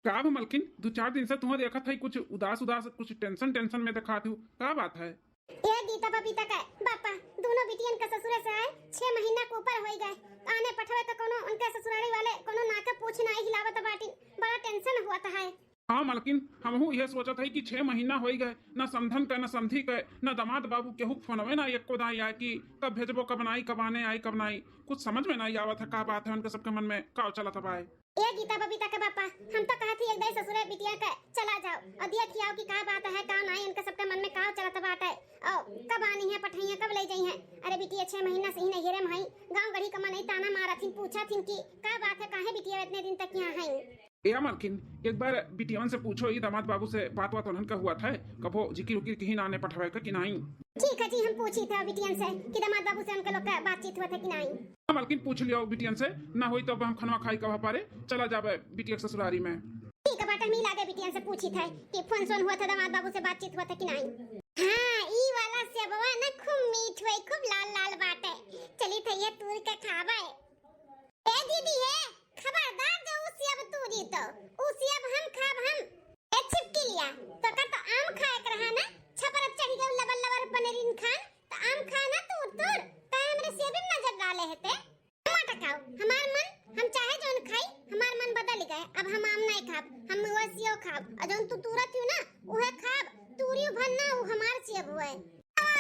का बा मलकिन, 2-4 दिन से तुम्हें देखा था कुछ उदास उदास, कुछ टेंशन टेंशन में दिखा तू, का बात है? ये गीता बबीता का बापा दोनों बिटियन का ससुरे से आए 6 महीना के ऊपर हो गए। आने पठवे तो कोनो उनके ससुराली वाले कोनो नाके पूछ ना हिलावत बाटी, बड़ा टेंशन हुआ था है। हाँ मलकिन, हमहू यह सोचा था कि 6 महीना हो गए, न समधन का न समधी के न दामाद बाबू के हुक फोनवे ना एको दाई आए कि कब भेजबो, कब नाई, कब आने आई, कब नाई। कुछ समझ में नहीं आवत है का बात है उनके सबके मन में, का चला था भाई। ये गीता बबीता के बापा हम तो कहती एक दाई ससुरे बिटिया का चला जाओ और दिया खियाओ कि का बात है, का नाई उनके सबके मन में का चलत बात है, और कब आनी है पठैया, कब ले जाई है। अरे बिटिया 6 महीना से ही नहीं हेरे में गांव गढ़ी कमा नहीं ताना मारा थी, पूछा थी कि का बात है, काहे बिटिया इतने दिन तक यहाँ है। या मलकिन, एक बार बिटियावन से पूछो, ये दामाद बाबू से बात उन्हन का हुआ था, कबो जिकी उकी कहीं नाने पठवे का कि नहीं। ठीक है जी, हम पूछी था बिटियन से कि दामाद बाबू से उनके लोग का बातचीत हुआ था कि नहीं। हाँ मलकिन, पूछ लियो बिटियन से, ना हुई तो हम खनवा खाई कब पारे चला जावे बिटिया के ससुरारी में। ठीक है बाटा, मिला के बिटियन से पूछी था कि फोन सोन हुआ था दामाद बाबू से बातचीत हुआ था कि नहीं। हाँ, ई वाला सेबवा ना खूब मीठ हुई, खूब लाल लाल बाटे, चली थैया तूर के खावे। ए दीदी है, खबरदार जो उसियब तूरी तो उसियब हम खाब हम। ए छिपकी लिया तो का तो आम खाए कर रहा ना, छपर चढ़ी गए लबर लबर पनेरिन खान, तो आम खाना तूर तूर का हमरे सेब में नजर डाले हेते। टमाटर खाओ, हमार मन हम चाहे जोन खाई, हमार मन बदल गए, अब हम आम नहीं खाब, हम वसियो खाब, और जोन तू तुरत हूं ना उहे खाब, तूरी भन्ना वो हमार सेब हुए।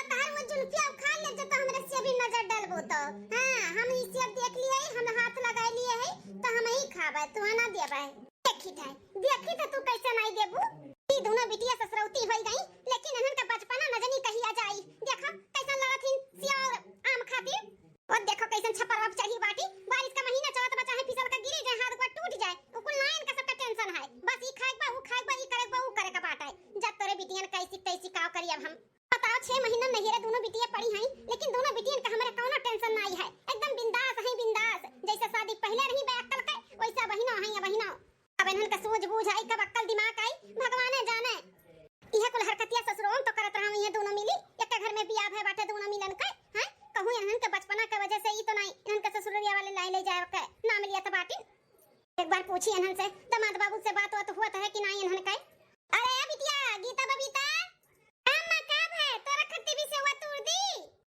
तार वो जुल्फिया खा ले जो तो हमरे सेब में नजर डालबो तो। हां, हम ई सेब देख लिए, हम हाथ लगा लिए है तो हम ही खाबे, तू ना देबे। देखी तो तू कैसे नहीं देबू। ई दोनों बिटिया ससुरौती होई गई, लेकिन इनन का बचपना न जानी कहीं आ जाई। देखा कैसा लड़थिन सिया और आम खातिर, और देखो कैसन छपर अब चढ़ी बाटी, बारिश का महीना चलत बचा है, फिसल का गिरे जाए, हाथ ऊपर टूट जाए, उकुल लाइन का सबका टेंशन है, बस ई खाए बा, वो खाए बा, ई करे बा, वो करे का बात है। जब तोरे बिटियन कैसी कैसी काव करी अब हम बताओ। 6 महीना नहीं रे दोनों बिटिया पड़ी हैं, लेकिन दोनों बिटियन का हमारे कोनो टेंशन नहीं है, एकदम बिंदास है, बिंदास जैसे शादी पहले रही बेअक्ल के वैसा बहिना है। या बहिना अब इनन का सूझबूझ आई, कब अक्ल दिमाग आई भगवान जाने। इहे कुल हरकतिया ससुरों तो करत रहा, ये दोनों मिली एक घर में बियाह है बाटे, दोनों मिलन के हैं। कहूं इनन के बचपना के वजह से ही तो नहीं इनन के ससुरिया वाले लाई ले जाए के ना मिलिया तो बाटी। एक बार पूछी इनन से दामाद बाबू से बात हुआ है कि नहीं इनन के। अरे ए बिटिया गीता बबीता, अम्मा कब है तोरा खट्टी भी से हुआ तोड़ दी।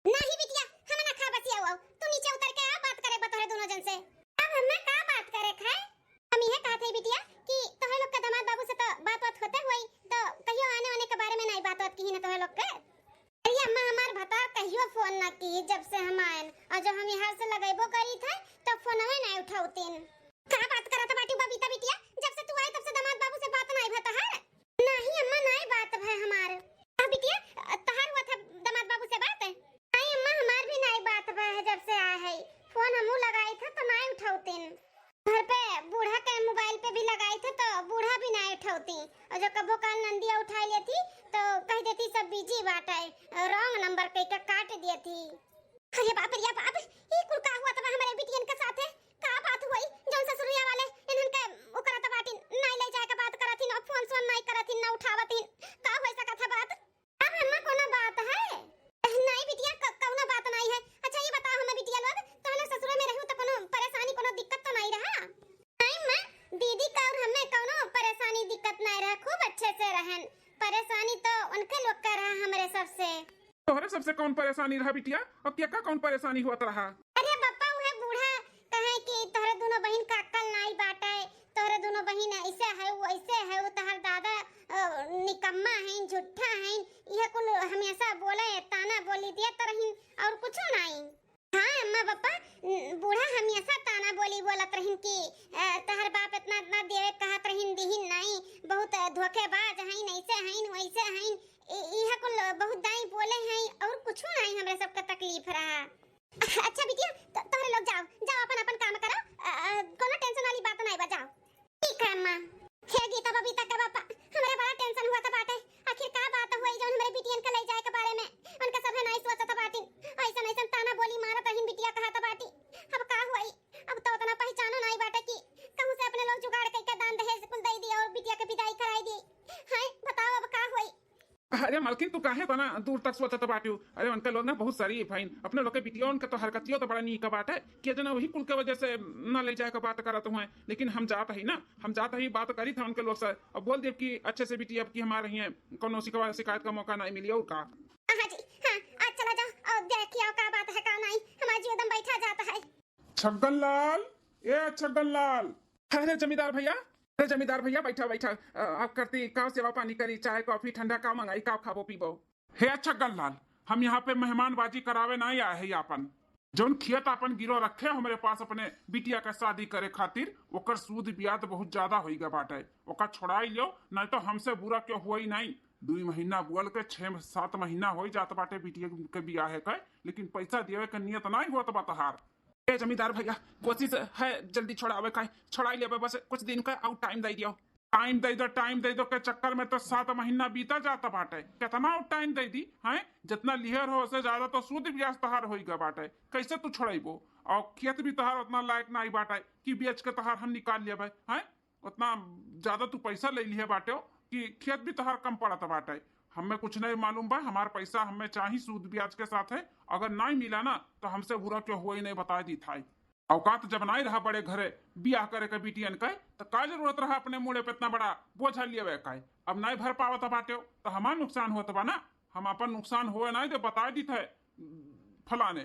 नहीं बिटिया हम ना खा बसिया हुआ, तू नीचे उतर के आ, बात करे बतोरे दोनों जन से। अब हम का बात करे खाए, हम यह कहते बिटिया कि तोहे लोग के दामाद बाबू से तो बात होते हुई, तो कहियो आने वाने के बारे में नहीं बात की ना तोहे लोग के। अरे अम्मा हमार भता कहियो फोन ना की जब से हम आए, और जो हम यहाँ से लगेबो करी थे तो फोनवे नहीं उठाउतीन। का बात करत बाटी बबीता बिटिया, जब से तू आई तब से दामाद बाबू से बात नहीं भता है। नहीं अम्मा नहीं बात है हमार। अब बिटिया तहार हुआ था दामाद बाबू से बात है? नहीं अम्मा हमार भी नहीं बात है, जब से आए है फोन हमू लगाई था तो नहीं उठाउतीन। घर पे बूढ़ा के मोबाइल पे भी लगाई थे तो बूढ़ा भी नहीं उठाती, और जो कबो काल नंदिया उठा लेती तो कह देती सब बिजी बात है, रॉन्ग नंबर पे का काट देती। अरे बाप रे बाप, ये कुल का हुआ तब हमारे बिटियन के साथ है, का बात हुई जोन ससुरिया वाले इनन के ओ करत बाटी नहीं ले जाए के बात करथिन, और फोन सोन नहीं करथिन, ना उठावथिन, का होई सका था बात। अब अम्मा कोनो बात है? नहीं बिटिया कोनो बात नहीं है। अच्छा ये बताओ हमें बिटिया लोग तो हम ससुर में रहू तो कोनो परेशानी कोनो दिक्कत तो नहीं रहा? नहीं मां, दीदी का और हमें कोनो परेशानी दिक्कत नहीं रहा, खूब अच्छे से रहन। परेशानी तो उनके लोग का रहा, हमारे सबसे। तोहरे सबसे कौन परेशानी रहा बिटिया, और क्या का कौन परेशानी हुआ रहा? अरे पापा उहे बूढ़ा कहे कि तोहरे दोनों बहन का अक्ल नहीं बाटे, तोहरे दोनों बहन ऐसे है वो ऐसे है, वो तहर दादा निकम्मा है, झूठा है, यह कुल हमेशा बोले ताना बोली दिया तरहिन और कुछ नहीं। हाँ अम्मा पापा, बूढ़ा हमेशा ताना बोली बोलत रहिन कि तहर बाप इतना इतना देवे कहत रहिन, दिहिन नहीं, बहुत धोखेबाज हैं, ऐसे हैं वैसे हैं, यह कुल बहुत दाई बोले हैं और कुछ नहीं हमरे सबका तकलीफ रहा। अच्छा बिटिया तोहरे लोग जाओ जाओ, अपन अपन काम करो, कोनो टेंशन वाली बात नहीं बजाओ। ठीक है अम्मा। हे गीता बबीता के पापा, हमारे बड़ा टेंशन हुआ था बाटे, आखिर का बात हुई जो हमारे बिटियन के ले जाए के बारे में, उनका सब है नहीं सोचत बाटी, ऐसा ऐसा ताना बोली मारत रहिन बिटिया कहत बाटी। अब का हुई, अब तो उतना पहचानो नहीं बाटे कि कहूं से अपने लोग जुगाड़ करके दान दहेज कुल दे दिया और बिटिया के विदाई कराई दी। हाय बताओ अब का हुई। अरे मालकिन तू काहे तो ना दूर तक सोचत बाटू। अरे उनके लोग ना बहुत सारी फाइन अपने लोग के बिटिया उनके तो हरकतियों तो बड़ा नीक बात है कि जना वही कुल के वजह से ना ले जाए का बात करत हुए। लेकिन हम जात ही ना, हम जात ही बात करी था उनके लोग से, अब बोल दे कि अच्छे से बिटिया अब की हमारे ही है, कोनो शिकायत का मौका नहीं मिली और का। हाँ जी हाँ, आज चला जाओ और देखिए क्या बात है, का नहीं हमारा जीव एकदम बैठा जाता है। छगन लाल, ए छगन लाल। अरे जमींदार भैया, अरे जमींदार भैया बैठा बैठा, आप करती का सेवा पानी करी, चाय कॉफी ठंडा का मंगाई, का खाबो पीबो। हे छगन लाल, हम यहाँ पे मेहमानबाजी करावे नहीं आए हैं अपन। जोन खियत अपन गिरो रखे हमारे पास अपने बिटिया का शादी करे खातिर, ओकर सूद ब्याज बहुत ज्यादा होइगा बाटे, ओकर छोड़ाई लो, नहीं तो हमसे बुरा क्यों हुआ ही नहीं। 2 महीना बुअल के 6-7 महीना हो जात बाटे बिटिया के बियाह है, लेकिन पैसा देवे के नियत नहीं होत बा तहार। ए जमींदार भैया कोशिश है जल्दी छोड़ावे का, छोड़ाई लेवे बस कुछ दिन का आउट टाइम दे दियो। टाइम दे दो के चक्कर में तो 7 महीना बीता जाता बाटे। कितना आउट टाइम दे दी है, जितना लिहर हो उससे ज्यादा तो सूद ब्याज तहार होइगा बाटे। कैसे तू छोड़ाइबो, और खेत भी तहार उतना लायक नहीं बाटे कि बेच के तहार हम निकाल लेबे हैं। उतना ज्यादा तू पैसा ले लिए बाटे कि खेत भी तहार कम पड़ता बाटे। हमें कुछ नहीं मालूम बा, हमारा पैसा हमें चाहिए सूद ब्याज के साथ है, अगर नहीं मिला ना तो हमसे बुरा क्यों हुआ ही नहीं बता दी था। औकात जब नहीं रहा बड़े घरे बियाह करे के बिटियन का, तो का जरूरत रहा अपने मुड़े पे इतना बड़ा बोझा लिए का। अब नहीं भर पावत बाटे तो हमारा नुकसान होता बा ना, हम अपन नुकसान हुए नहीं तो बता दी थे फलाने।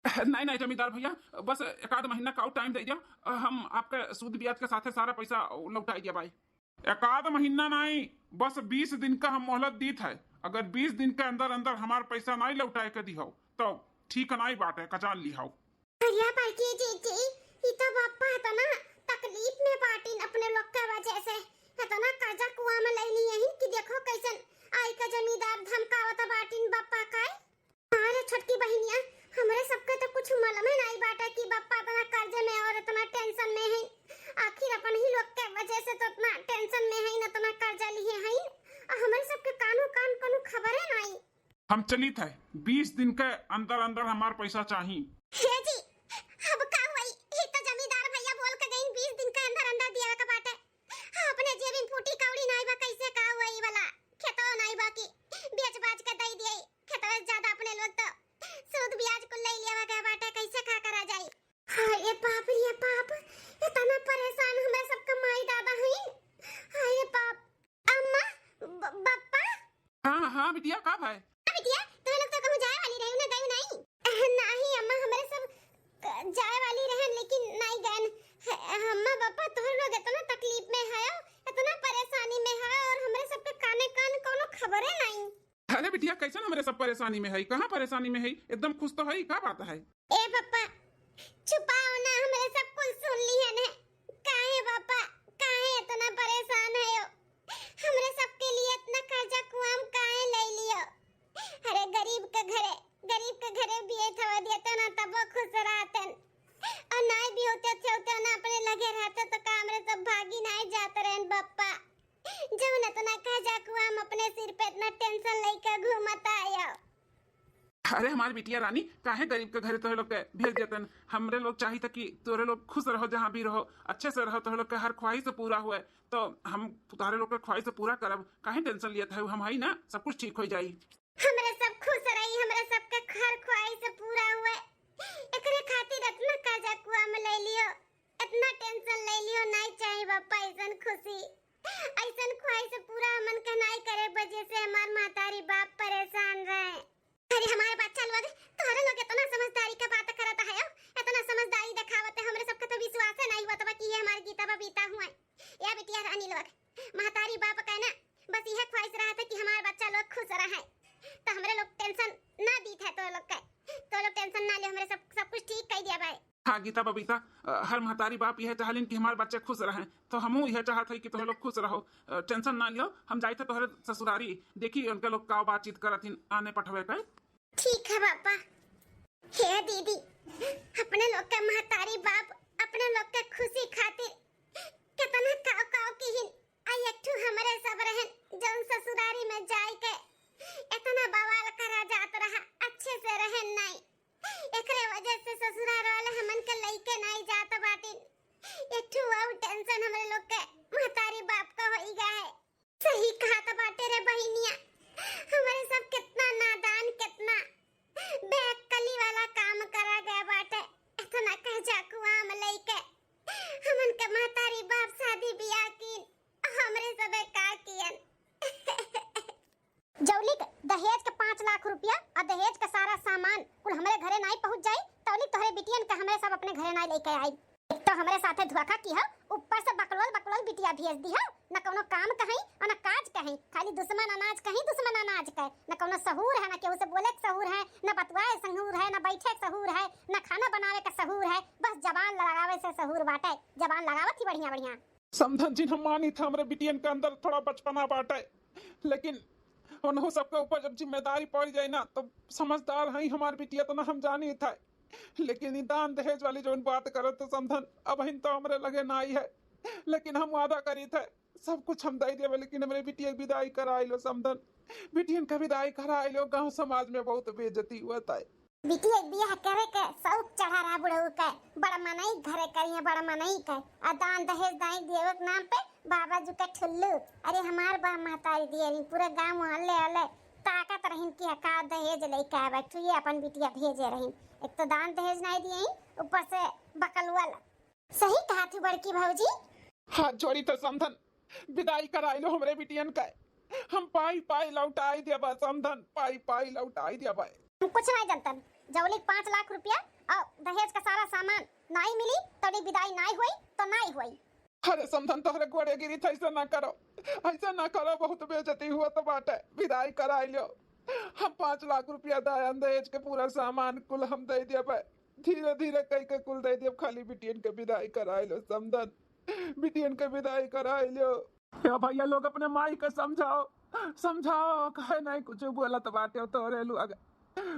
नहीं जमींदार भैया बस 1 महीना का टाइम दे दिया, हम आपके सूद ब्याज के साथ सारा पैसा लौटा दिया भाई। 1 महीना नहीं, बस 20 दिन का हम मोहलत दी था। अगर 20 दिन के अंदर अंदर हमारा पैसा नहीं लौटाए के दी हो तो ठीक नहीं बात है, कजान ली हो। अरे पार्टी जी ये तो बापा है तो ना तकलीफ में पार्टी अपने लोग के वजह से है तो ना कर्जा कुआं में ले लिए ही कि देखो कैसन आई का जमींदार धमकावत बाटिन बापा का। अरे छोटकी बहनिया हमारे सबके तो कुछ मालूम है नहीं बाटा कि बापा इतना कर्जे में और इतना टेंशन में है। आखिर अपन ही लोग के वजह से तो इतना टेंशन में है ना, इतना कर्जा लिए है और हमारे सबके कानों कान कोनो खबर है नहीं। हम चली थे 20 दिन के अंदर अंदर हमारा पैसा चाहिए। हे जी अब का हुई, ये तो जमींदार भैया बोल के गई 20 दिन के अंदर अंदर दिया का बाटे। अपने जेब में फूटी कौड़ी नहीं बा, कैसे का हुई वाला खेतो नहीं बाकी बेच बाज के दे दिए। खेतो ज्यादा अपने लोग तो सूद ब्याज को ले लिया का बाटे, कैसे का करा जाए। हाय ये बाप रे बाप, इतना परेशान हमें सबका माई दादा है। हाय ये बाप अम्मा बापा। हाँ बिटिया का भाई बिटिया तो लोग तो कहूं जाए वाली रही ना, गई नहीं नहीं अम्मा हमारे सब जाए वाली रहे लेकिन नहीं गए। अम्मा बापा तो लोग इतना तकलीफ में है, इतना परेशानी में है और हमारे सब के काने कान कोनो खबर है नहीं। अरे बिटिया कैसे हमारे सब परेशानी में है, कहाँ परेशानी में है, एकदम खुश तो है, क्या बात है। ए पापा छुपाओ ना, हमारे सब कुछ सुन ली है ना। काहे पापा काहे इतना परेशान है हो, हमारे सब के लिए इतना कर्जा कुआं काहे ले लियो। अरे गरीब के घरे बिये थवा देते ना तब वो खुश रहते, और नहीं भी होते ना अपने लगे रहते तो कामरे सब भागी नहीं जाते रहन बापा। जब न तो ना कर्जा कुआं अपने सिर पे इतना टेंशन लेकर घूमता आयो। अरे हमारी बिटिया रानी काहे गरीब के घरे तोहे लोग के भेज देते। हमरे लोग चाहिए था कि तोरे लोग खुश रहो, जहाँ भी रहो अच्छे से रहो, तोहे लोग के हर ख्वाहिश पूरा हुए, तो हम तुम्हारे लोग के ख्वाहिश पूरा करब। काहे टेंशन लिया था, हम है ना, सब कुछ ठीक हो जाई। हमरे सब खुश रही, हमरे सब के हर ख्वाहिश पूरा हुए, एकरे खातिर इतना कर्जा कुआं में ले लियो, इतना टेंशन ले लियो। नहीं चाहिए बापा ऐसन खुशी, ऐसन ख्वाहिश पूरा मन के नहीं करे वजह से हमार मातारी बाप परेशान रहे। अरे हमारे बच्चा लोग तोहरे लोग इतना समझदारी का बात करता है, इतना समझदारी दिखावत है, हमरे सबके तो विश्वास है नहीं होता कि ये हमारे गीता बबीता हुआ या बिटिया रानी लोग महतारी बाप का ना बस यह ख्वाहिश रहा था कि हमारे बच्चा लोग खुश रहे, तो हमरे लोग टेंशन ना दी थे। तो लोग टेंशन ना ले, हमरे सब कुछ ठीक कर दिया भाई। हाँ गीता बबीता, हर महतारी बाप यह चाहलिन कि हमारे बच्चे खुश रहें, तो हमहू यह चाहत है कि तुम लोग खुश रहो, टेंशन ना लियो। हम जाए थे तोहरे ससुरारी, देखी उनके लोग का बातचीत करथिन आने पठवे का। ठीक है पापा। हे दीदी अपने लोग के महतारी बाप अपने लोग के खुशी खातिर कितना काव की हिन आई एकठू हमारे सब रहन, जौन ससुरारी में जाए के इतना बवाल करा जात रहा, अच्छे से रहन नहीं, एकरे वजह से ससुराल वाले हमन के लइके नहीं जात बाटिन। एकठू और टेंशन हमरे लोग के महतारी बाप का होई गया है। सही कहा तो बाटे रे बहिनिया, रुपया और दहेज का सारा सामान कुल हमारे घरे नहीं पहुंच जाई तौली तोहरे बिटियन का हमें सब अपने घरे नहीं लेके आई। एक तो हमारे साथे धोखा की है, ऊपर से बकलोल बकलोल बिटिया भेज दी है, न कोनो काम कहीं और न काज कहीं, खाली दुश्मन अनाज कहीं दुश्मन अनाज कहे, न कोनो सहूर है, न केहू से बोले के सहूर है, न बतवाए सहूर है, न बैठे के सहूर है, न खाना बनावे का सहूर है, बस जबान लगावे से सहूर बाटे। जबान लगावत ही बढ़िया बढ़िया। समधन जी हम मानी था हमारे बिटियन के अंदर थोड़ा बचपना बाटे, लेकिन उन्हों सबके ऊपर जब जिम्मेदारी पड़ जाए ना तो समझदार है हमारी बिटिया तो ना हम जानी था। लेकिन दान दहेज वाली जो बात करो तो समधन अब हिन तो हमरे लगे ना आई है, लेकिन हम वादा करी थे सब कुछ हम दे देवे, लेकिन हमारे बिटिया की विदाई करा लो समधन, बिटियन का विदाई करा लो। गांव समाज में बहुत बेइज्जती हुआ था। बिटिया बियाह करे के सौक चढ़ा रहा बुढ़ऊ के, बड़ा मनई घरे करिए बड़ा मनई के, आ दान दहेज दाई देवे के नाम पे बाबा जी का ठुल्लू। अरे हमार बा महतारी दिए रही पूरे गांव मोहल्ले वाले ताकत रहीन की का दहेज लेके आवे तू ये अपन बिटिया भेजे रहीन। एक तो दान दहेज नहीं दिए ऊपर से बकलुआ। सही कहा थी बड़की भौजी। हाथ जोड़ी तो समधन विदाई करा लो हमरे बिटियन का, हम पाई पाई लौटाई देबा समधन, पाई पाई लौटाई देबा। हम कुछ नहीं जानतन, जौली 5 लाख रुपया और दहेज का सारा सामान नहीं मिली तोड़ी विदाई नहीं हुई तो नहीं हुई। अरे समधन तोहरे गोड़े गिरी था, ऐसा ना करो, ऐसा ना करो, बहुत बेइज्जती हुआ तो बात है। विदाई करा लो, हम 5 लाख रुपया दान दहेज के पूरा सामान कुल हम दे देबे, धीरे धीरे कई के कुल दे देब, खाली बिटियन के विदाई करा लो समधन, बिटियन के विदाई करा लो। या भैया लोग अपने माई के समझाओ समझाओ, कहे नहीं कुछ बोला तो बाटे तोरे लोग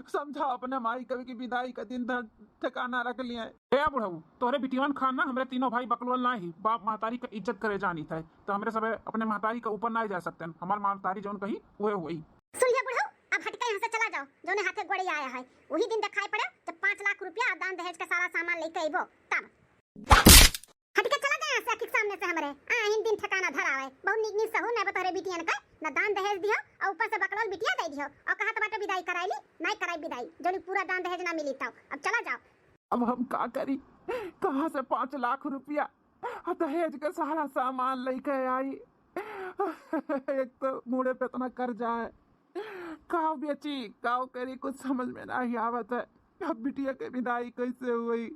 समझाओ अपने माई कभी की विदाई का दिन ठिकाना रख लिए। ए बुढ़ऊ तोरे बिटियान खाना हमरे तीनों भाई बकलोल ना ही बाप महतारी का इज्जत करे जानी था, तो हमरे सब अपने महतारी के ऊपर नहीं जा सकते, हमार महतारी जोन कही वो वही। सुन ले बुढ़ऊ अब हटके यहाँ से चला जाओ, जोने हाथे गोड़ी आया है वही दिन दिखाई पड़े जब 5 लाख रुपया दान दहेज का सारा सामान लेके आइबो तब। हटके चला गया से आखिर सामने से हमरे इन दिन ठिकाना धर आवे। बहुत निक निक सहू न बतरे बिटियन का न दान दहेज दियो और ऊपर से बकलोल बिटिया दे दियो और कहा तो बाटे विदाई कराईली नहीं कराई विदाई, जोनी पूरा दान दहेज ना मिली तो अब चला जाओ। अब हम का करी, कहाँ से 5 लाख रुपया दहेज का सारा सामान लेके आई। एक तो मुड़े पे इतना कर्जा है, काव बेची काव करी कुछ समझ में नहीं आवत है। अब बिटिया के विदाई कैसे हुई?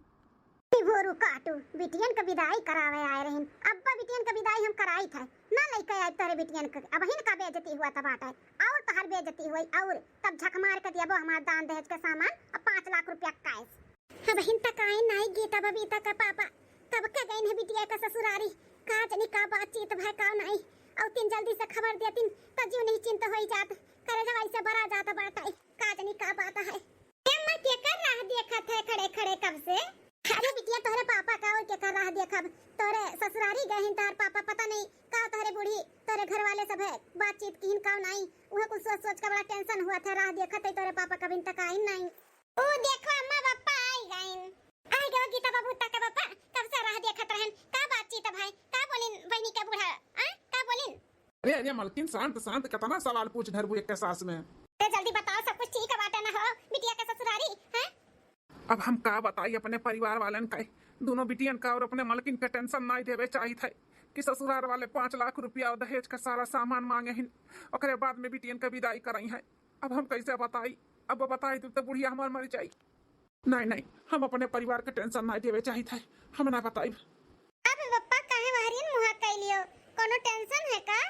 भोरू काटू बिटियन का विदाई करावे आए रहिन, अब्बा बिटियन का विदाई हम कराई थे ना लेके आए तोरे बिटियन का, अब हिन का बेइज्जती हुआ तब बाटे और तहर बेइज्जती हुई और तब झक मार के दियाबो हमार दान दहेज का सामान और 5 लाख रुपया कैश। अब हिन तक आई नहीं गीता बबीता का पापा तब के गईन है बिटिया का ससुरारी, का जनी का बातचीत भाई का नहीं और तीन जल्दी से खबर देतिन त जीव नहीं चिंता होई जात, करे जवाई से बरा जात बाटे का जनी का बात है। अम्मा के कर रहा देखत है खड़े खड़े कब से? अरे बिटिया तोरे पापा का और क्या कर रहा देखब, तोरे ससुरारी गए हैं तार पापा पता नहीं का तोरे बूढ़ी तोरे घर वाले सब है बातचीत की का नहीं, वह कुछ सोच सोच का बड़ा टेंशन हुआ था, राह देखत है तोरे पापा कभी तक आई नहीं। ओ देखो अम्मा पापा आई गए गीता बाबू तक पापा कब से राह देखत रहन, का बातचीत है भाई का बोलिन बहनी का बूढ़ा का बोलिन? अरे अरे मलकिन शांत शांत कितना सवाल पूछ धरबू एक के सास में, जल्दी बताओ सब कुछ ठीक है बाटे ना हो बिटिया का ससुरारी है? अब हम का बताई अपने परिवार वालन का, दोनों बिटियन का और अपने मलकिन के टेंशन नहीं देवे चाहिए थे कि ससुराल वाले 5 लाख रुपया और दहेज का सारा सामान मांगे हैं, और बाद में बिटियन का विदाई कराई है। अब हम कैसे बताई, अब बताई तो बुढ़िया हमार मर जाई। नहीं नहीं हम अपने परिवार के टेंशन नहीं देवे चाहिए थे, हम ना बताई। अब पप्पा काहे मारिन मुहा कैलियो, कोनो टेंशन है का?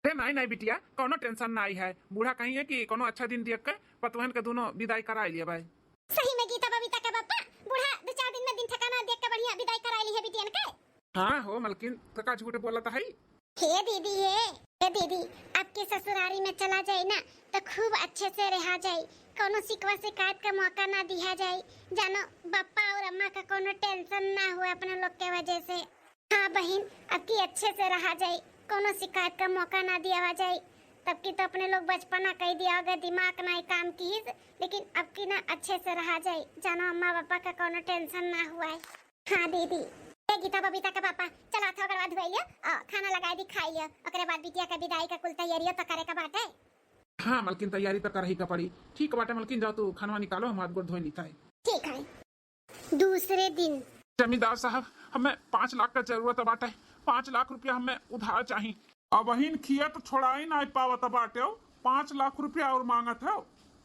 अरे नहीं नहीं बिटिया कोनो टेंशन नहीं है, बूढ़ा कहीं है कि कोनो अच्छा दिन देख के पतवहन के दोनों विदाई करा लिए भाई। सही में गीता बबीता का पापा बूढ़ा 2-4 दिन में दिन ठिकाना देख के बढ़िया विदाई करा ली है बिटियन के। हाँ हो मलकिन तो का झूठ बोला था है। हे दीदी आपके ससुरारी में चला जाए ना तो खूब अच्छे से रहा जाए, कोनो शिकवा शिकायत का मौका ना दिया जाए, जानो पापा और अम्मा का कोनो टेंशन ना हुए अपने लोग के वजह से। हाँ बहन आपकी अच्छे से रहा जाए, कोनो शिकायत का मौका ना दिया जाए, तब की तो अपने लोग बचपना कह दिया होगा दिमाग नहीं काम की, लेकिन अब की ना अच्छे से रहा जाए, जानो अम्मा पापा का कोनो टेंशन ना हुआ है। हाँ दीदी गीता बबीता का पापा चला था ओकर बाद धोइलियो और खाना लगाई दी खाई लियो, ओकरे बाद बिटिया का विदाई का कुल तैयारियो तो करे का बाटे। हाँ मलकिन तैयारी तो कर ही का पड़ी, ठीक बाटे मलकिन जाओ तू खाना निकालो, हम हाथ गोड़ धोई नहीं था। ठीक है। दूसरे दिन जमींदार साहब हमें 5 लाख का जरूरत बाटे, 5 लाख रुपया हमें उधार चाहिए। अब बहिन खिया तो छोड़ा ही ना पावत बाटे, 5 लाख रुपया और मांगत है।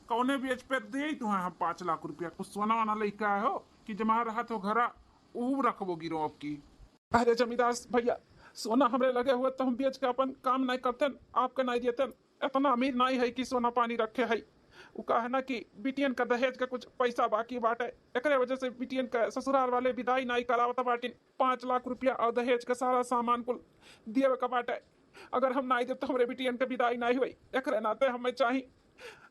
कौने बेच पे दे तू हम 5 लाख रुपया कुछ सोना वाना लेके आए हो कि जमा रहा तो घरा ऊ रखबो गिरो अब की। अरे जमींदार भैया सोना हमरे लगे हुए तो हम बेच के अपन काम नहीं करते आपके नहीं देते। इतना अमीर नहीं है कि सोना पानी रखे है। वो कहा है ना कि बिटियन का दहेज का कुछ पैसा बाकी बाटे एकरे वजह से बिटियन का ससुराल वाले विदाई नहीं करावत बाटिन। 5 लाख रुपया और दहेज का सारा सामान कुल दिए का बाटे। अगर हम नहीं दे तो हमारे बिटियन के विदाई नहीं हुई एकरे नाते हमें चाहिए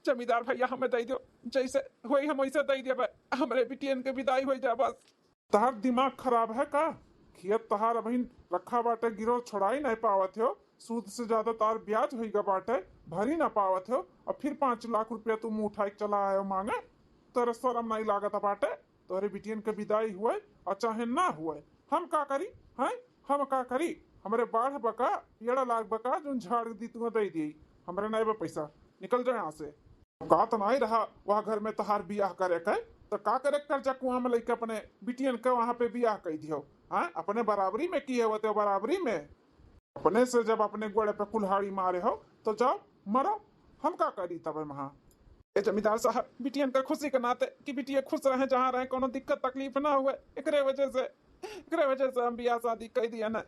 जमींदार भैया हमें दे दो जैसे हुई हम वैसे दे देवे हमारे बिटियन के विदाई हो जाए बस। तहार दिमाग खराब है का? खेत तहार अभी रखा बाटे गिरो छोड़ाई नहीं पावत हो सूद से ज्यादा तार ब्याज होगा बाटे भरी ना पावत हो और फिर 5 लाख रुपया तुम उठाई चला आयो मांगे। तेरे शर्म नहीं लागत बाटे? तोरे बिटियन के विदाई हुए और चाहे ना हुए हम का करी हैं? हम का करी? हमारे बाढ़ बका येड़ा लाख बका जो झाड़ दी तुम्हें दे दी हमारे नहीं पैसा निकल जाए यहाँ से। का तो नहीं रहा वहाँ घर में तहार बियाह करे के तो का करे कर्जा कुआं में लेके अपने बिटियन के वहाँ पे बियाह कर दियो। हाँ अपने बराबरी में किए होते हो बराबरी में अपने से जब अपने गोड़े पे कुल्हाड़ी मारे हो तो जाओ मरो हम का करी तब वहाँ। जमींदार साहब बिटियन का खुशी के नाते कि बिटिया खुश रहे जहाँ रहे कोनो दिक्कत तकलीफ ना हुए एकरे वजह से हम बियाह शादी कर दिया ना।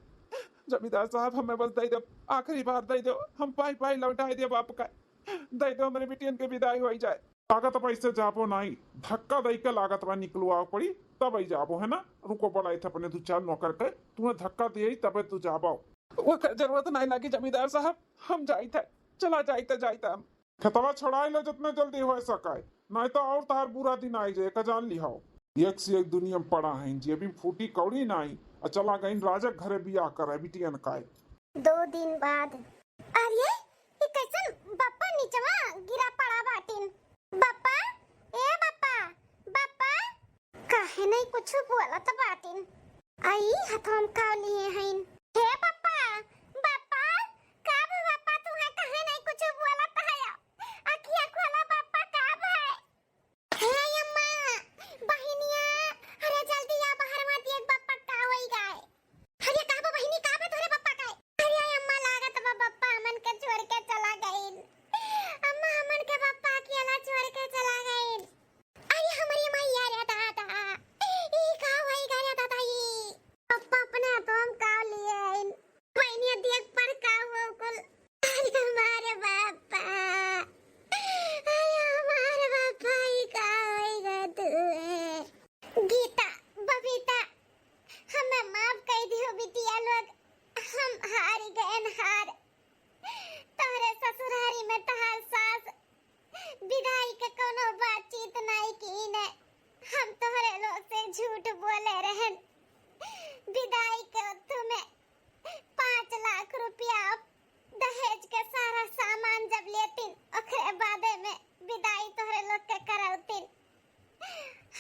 जमींदार साहब हमें बस दे दो आखिरी बार दे दो हम पाई पाई लौटाई दियो बाप का दे दो हमारे बिटियन के विदाई हो जाए। लागत पैसे जाबो नहीं धक्का दे के लागत बा निकलवा पड़ी तब ही जाबो है ना। रुको बड़ा थे अपने 2-4 नौकर के तुम्हें धक्का दिए तब तू जाबो। वो जरूरत नहीं लगी जमींदार साहब हम जाते चला जाते हम खेतवा छोड़ा लो जितने जल्दी हो सके नहीं तो और तार बुरा दिन आई जाए जान लिहाओ। एक से एक दुनिया में पड़ा है जी अभी फूटी कौड़ी नहीं और चला गई राजा घरे बियाह करे बिटियन का। 2 दिन बाद अरे ये कैसन बप्पा नीचवा गिरा पड़ा बाटिन। बप्पा ए बप्पा काहे नहीं कुछ बोलत बाटिन। आई हथम का लिए हइन हे बप्पा का बप्पा तू है काहे नहीं कुछ बोलत है अखिया खोला बप्पा का है हे अम्मा बहिनिया अरे जल्दी आ बाहर मत एक बप्पा का होई गए। अरे का बहिनी का तोरे बप्पा का अरे अम्मा लागत बप्पा हमन के छोड़ के चला गई। अम्मा हमन के बप्पा अकेला छोड़ के चला गई। अरे हमारी मैया रे दादा ई का होई गए दादा ई बप्पा अपने तो हम का लिए बहिनी देख पर का हो कुल। अरे हमारे बप्पा ई का होई गए तू गीता बबीता हमें माफ कर दियो बिटिया लोग हम हार गए हार। तोहरे ससुरारी में तहार सास विदाई के कोनो बातचीत नहीं की ने हम तोहरे लोग से झूठ बोले रहन। विदाई के तुम्हें 5 लाख रुपया दहेज के सारा सामान जब लेतिन ओकरे बादे में विदाई तोहरे लोग के करौतिन।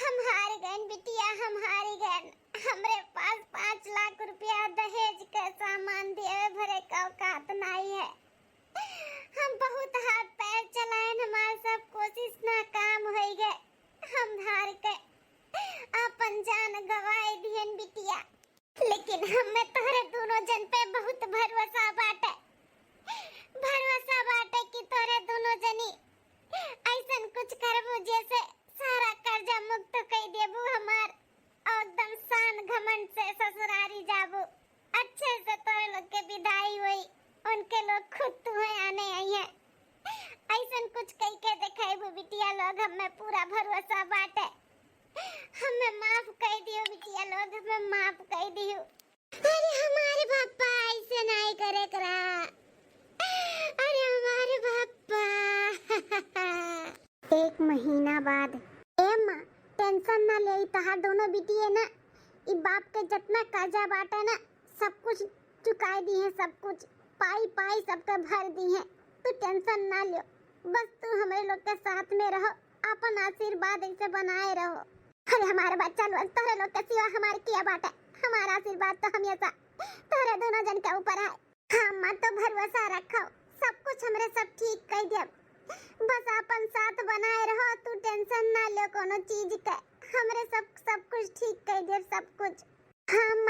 हम हार गए बिटिया हम हार गए। हमरे पास 5 लाख रुपया दहेज के सामान दिए भरे का औकात नहीं है। हम बहुत हाथ पैर चलाए हमारे सब कोशिश नाकाम हो गए। हम हार के अपन जान गवाए दिहन बिटिया लेकिन हमें तोहरे दोनों जन पे बहुत भरोसा बाटे कि तोहरे दोनों जनी ऐसन कुछ करबू जैसे सारा कर्जा मुक्त कर देबू हमार और एकदम शान घमंड से ससुरारी जाबू। अच्छे से तोरे लोग के विदाई हुई उनके लोग खुद तुम्हें आने आई है। ऐसन कुछ कह के दिखाइबू बिटिया लोग हमें पूरा भरोसा बाटे। हमें माफ कर दियो बिटिया लोग हमें माफ कर दियो। अरे हमारे पापा ऐसे नहीं करे करा। अरे हमारे पापा 1 महीना बाद मां टेंशन ना ले तहार दोनों बिटिया ना ई बाप के जितना कर्जा बाटे ना सब कुछ चुकाई दी है सब कुछ पाई सबका भर दी है। तू टेंशन ना लियो बस तू हमारे लोग के साथ में रहो अपन आशीर्वाद ऐसे बनाए रहो। अरे हमारे बच्चा लोग तोरे लोग के सिवा हमारे किया बाटे हमारा आशीर्वाद तो हमेशा तोरे दोनों जन के ऊपर है। हम मत तो भरोसा रखो सब कुछ हमरे सब ठीक कर दे बस अपन साथ बनाए रहो। तू टेंशन ना ले कोनो चीज के हमरे सब कुछ ठीक कर दे सब कुछ। हम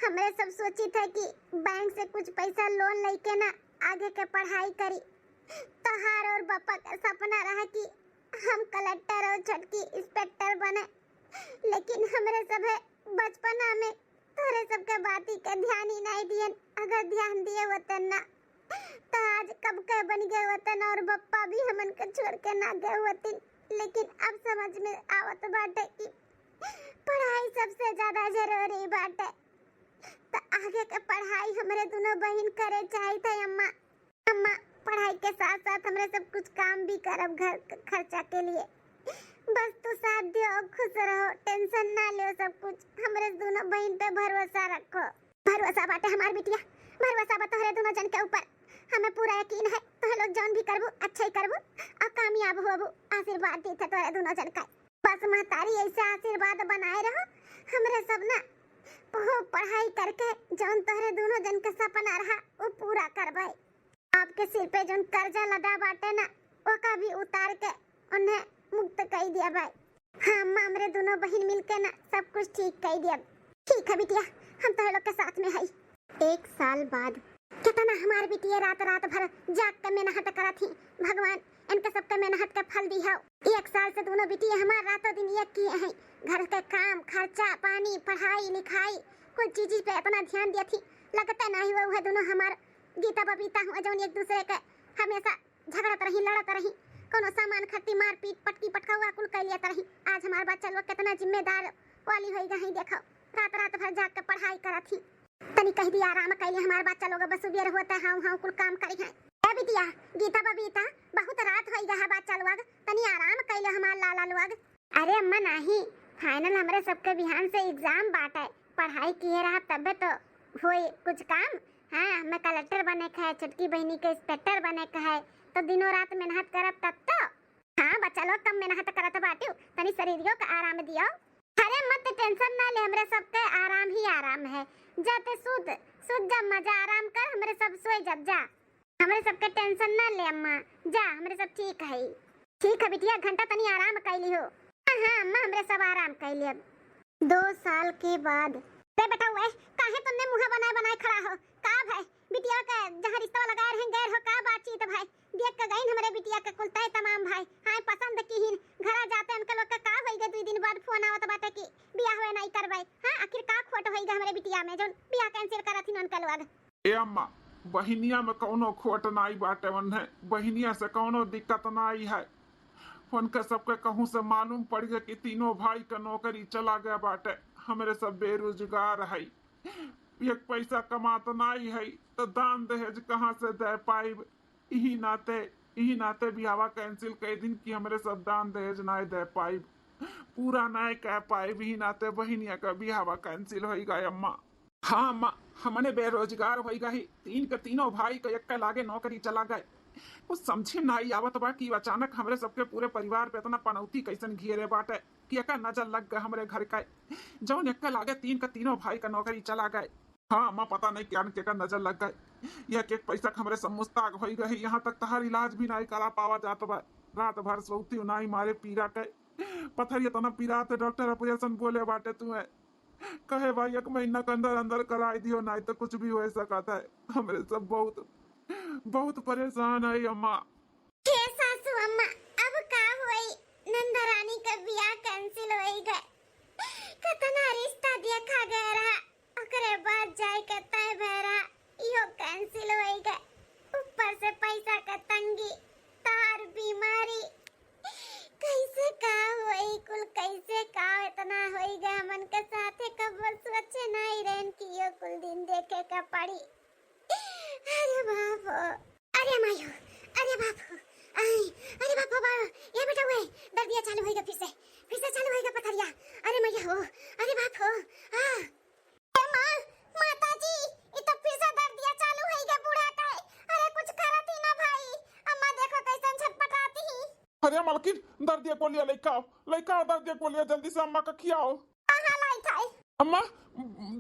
हमरे सब सोची था कि बैंक से कुछ पैसा लोन लेके ना आगे के पढ़ाई करी। तहार और पापा का सपना रहा कि हम कलेक्टर और छोटकी इंस्पेक्टर बने, लेकिन हमरे सब बचपना में तोरे सबके बाती के ध्यान ही नहीं दियन। अगर ध्यान दिए वतन ना तो आज कब के बन गए वतन और बप्पा भी हमन के छोड़ के ना गए वतन। लेकिन अब समझ में आवत बाटे कि पढ़ाई सबसे ज्यादा जरूरी बाटे। तो आगे के पढ़ाई हमरे दोनों बहन करे चाहिए थे। अम्मा अम्मा पढ़ाई के साथ साथ हमरे सब कुछ काम भी करब घर खर्चा के लिए। बस तू साथ दियो, खुश रहो, टेंशन ना लो, सब कुछ हमरे दोनों बहन पे भरोसा रखो। भरोसा बाटे हमार बिटिया, भरोसा बा तोहरे दोनों जन के ऊपर। हमें पूरा यकीन है तोहे लोग जौन भी करबू अच्छा ही करबू और कामयाब होबू। आशीर्वाद देते तोहरे दोनों जन का। बस महतारी ऐसा आशीर्वाद बनाए रहो। हमरे सब ना बहुत पढ़ाई करके जौन तोहरे दोनों जन के सपना रहा वो पूरा करवाई। आपके सिर पे जौन कर्जा लदा बाटे ना वो का भी उतार के उन्हें मुक्त कर दिया भाई। हाँ अम्मा हमरे दोनों बहन मिलके ना सब कुछ ठीक कर दिया। ठीक है बिटिया, हम तो लोग के साथ में है। 1 साल बाद कितना हमार बिटिया रात रात भर जाग के मेहनत करत थी। भगवान इनके सबके मेहनत के फल दिया। 1 साल से दोनों बिटिया हमार रातों दिन एक किए हैं। घर के काम, खर्चा पानी, पढ़ाई लिखाई कोई चीज पे इतना ध्यान दिया थी। लगता नहीं वो दोनों हमार गीता बबीता हुआ जौन एक दूसरे के हमेशा झगड़त रही, लड़त रही। कोनो सामान खट्टी मार पीट पटकी पटकावा कुल कर लिया रही। आज हमार बच्चा लोग कितना जिम्मेदार वाली होई गई। देखो रात रात भर जाग के पढ़ाई करत थी। तनी कह दिया आराम कर लिया हमार बच्चा लोग। बस सुबह होता है हाँ कुल काम करी है। ए बिटिया गीता बबीता बहुत रात होई गई है। बच्चा लोग तनी आराम कर लो हमार लाला लोग। अरे अम्मा नहीं, फाइनल हमरे सबके बिहान से एग्जाम बाटे। पढ़ाई किए रहा तब तो होई कुछ काम। हाँ हमें कलेक्टर बने का है, छोटकी बहनी के इंस्पेक्टर बने का है। तो दिनों रात मेहनत करब तब तो। हाँ बच्चा लोग कम मेहनत करत बाटू, तनी शरीरियों का आराम दियो। अरे मत टेंशन ना ले, हमरे सबके आराम ही आराम है। जाते सुध जब मजा आराम कर, हमरे सब सोए जब जा। हमरे सबके टेंशन ना ले अम्मा, जा हमरे सब ठीक है। ठीक है बिटिया, घंटा तनी आराम कर ली हो। हाँ अम्मा हमरे सब आराम कर लिए। 2 साल के बाद बेटा हुए काहे तुमने मुंह बनाए बनाए खड़ा हो? का भाई बिटिया का जहां रिश्ता लगाए रहे गैर हो का बातचीत भाई? देख के गई हमरे बिटिया के कुलता तमाम भाई। हां पसंद कीहिन घर जाते उनके लोग का का होई गए 2 दिन बाद फोन आवत बाटे कि बियाह होए नहीं करवाई। हां आखिर का खोट होई गए हमरे बिटिया में जोन बियाह कैंसिल करथिन उनके लोग। ए अम्मा बहिनिया में कोनो खोट नहीं बाटे। वन्हे बहिनिया से कोनो दिक्कत नहीं है। उनके सबके कहूं से मालूम पड़ गया कि तीनों भाई का नौकरी चला गया बाटे। हमरे सब बेरोजगार है, एक पैसा कमाता नहीं है तो दान दहेज कहाँ से दे पाइब। यही नाते बिहावा कैंसिल कर दिन कि हमरे सब दान दहेज नहीं दे पाइब, पूरा नहीं कह पाइब। यही नाते बहनिया का बिहावा कैंसिल हो गए अम्मा। हाँ अम्मा हमने बेरोजगार हो गए। 3 के तीनों भाई का एक लागे नौकरी चला गए। कुछ समझे नहीं आवत बा कि अचानक हमरे सबके पूरे परिवार पे इतना पनौती कैसन घेरे बाटे कि एका नजर लग गए हमरे घर का। जौन एक लागे 3 के तीनों भाई का नौकरी चला गए। हाँ अम्मा पता नहीं क्या के नजर लग गए। एक पैसा हमरे सब मुस्ताक हो गए। यहाँ तक तहार इलाज भी नहीं करा पावा जात बा। रात भर सोती नहीं मारे पीरा के पत्थर इतना पीरा तो डॉक्टर ऑपरेशन बोले बाटे तुम्हें कहे भाई 1 महीना के अंदर अंदर कराई दियो नहीं तो कुछ भी हो सकता है। हमरे सब बहुत परेशान है अम्मा। हे सासू अम्मा अब का होई? नंदा रानी का बियाह कैंसिल होई गए। कितना रिश्ता देखा गया रहा, ओकरे बाद जाए के तय भरा इहो कैंसिल होई गए। ऊपर से पैसा का तंगी, तार बीमारी, कैसे का होई कुल कैसे का इतना होई गए हमन के साथे। कब सोचे नहीं रहन कि यो कुल दिन देखे का पड़ी। अरे बाप, अरे मायो, अरे बाप, अरे बाप बाबा ये बेटा हुए दर्दिया चालू होएगा फिर से चालू होएगा पथरिया। अरे मैया हो, अरे बाप हो। हां ए मां, माताजी ये तो फिर से दर्दिया चालू होएगा बूढ़ा का। अरे कुछ करती ना भाई, अम्मा देखो कैसन छटपटाती ही। अरे मलकिन दर्दिया को लिया लेकाओ दर्दिया को लिया जल्दी से अम्मा का खियाओ। कहां लाई थाई अम्मा